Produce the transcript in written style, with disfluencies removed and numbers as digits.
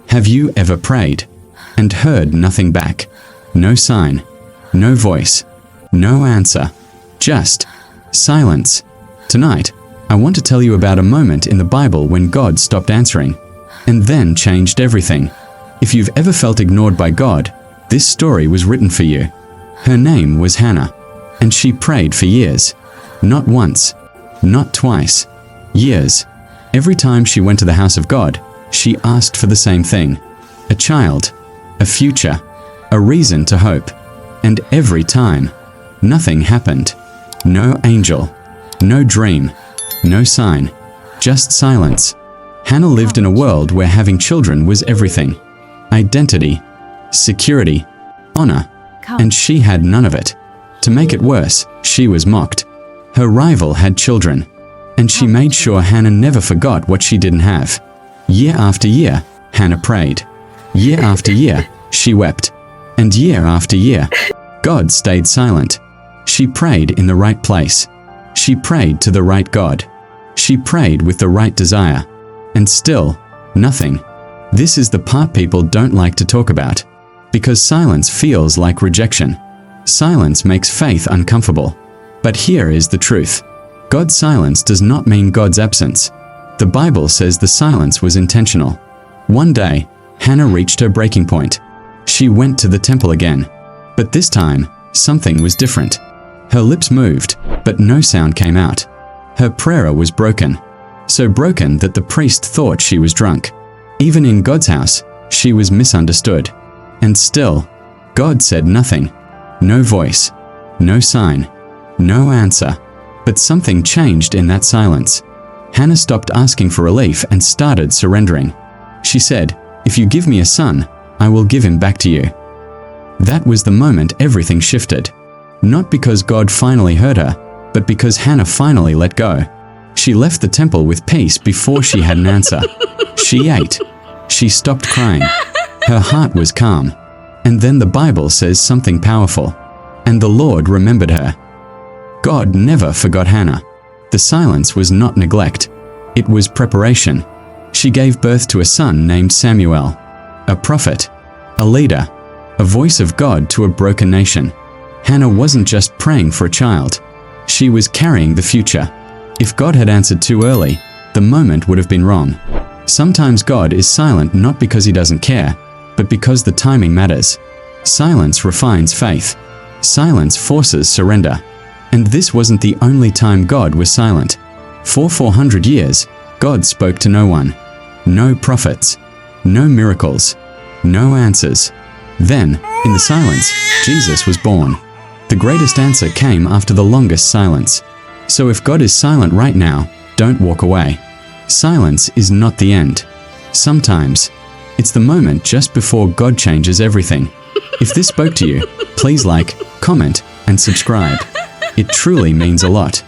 Have you ever prayed and heard nothing back? No sign, no voice, no answer, just silence. Tonight, I want to tell you about a moment in the Bible when God stopped answering and then changed everything. If you've ever felt ignored by God, this story was written for you. Her name was Hannah, and she prayed for years. Not once, not twice, years. Every time she went to the house of God, she asked for the same thing: a child, a future, a reason to hope. And every time, nothing happened. No angel, no dream, no sign, just silence. Hannah lived in a world where having children was everything: identity, security, honor, and she had none of it. To make it worse, she was mocked. Her rival had children, and she made sure Hannah never forgot what she didn't have. Year after year, Hannah prayed. Year after year, she wept. And year after year, God stayed silent. She prayed in the right place. She prayed to the right God. She prayed with the right desire. And still, nothing. This is the part people don't like to talk about, because silence feels like rejection. Silence makes faith uncomfortable. But here is the truth. God's silence does not mean God's absence. The Bible says the silence was intentional. One day, Hannah reached her breaking point. She went to the temple again. But this time, something was different. Her lips moved, but no sound came out. Her prayer was broken. So broken that the priest thought she was drunk. Even in God's house, she was misunderstood. And still, God said nothing. No voice, no sign, no answer. But something changed in that silence. Hannah stopped asking for relief and started surrendering. She said, "If you give me a son, I will give him back to you." That was the moment everything shifted. Not because God finally heard her, but because Hannah finally let go. She left the temple with peace before she had an answer. She ate. She stopped crying. Her heart was calm. And then the Bible says something powerful. And the Lord remembered her. God never forgot Hannah. The silence was not neglect. It was preparation. She gave birth to a son named Samuel, a prophet, a leader, a voice of God to a broken nation. Hannah wasn't just praying for a child. She was carrying the future. If God had answered too early, the moment would have been wrong. Sometimes God is silent not because he doesn't care, but because the timing matters. Silence refines faith. Silence forces surrender. And this wasn't the only time God was silent. For 400 years, God spoke to no one. No prophets. No miracles. No answers. Then, in the silence, Jesus was born. The greatest answer came after the longest silence. So if God is silent right now, don't walk away. Silence is not the end. Sometimes, it's the moment just before God changes everything. If this spoke to you, please like, comment, and subscribe. It truly means a lot.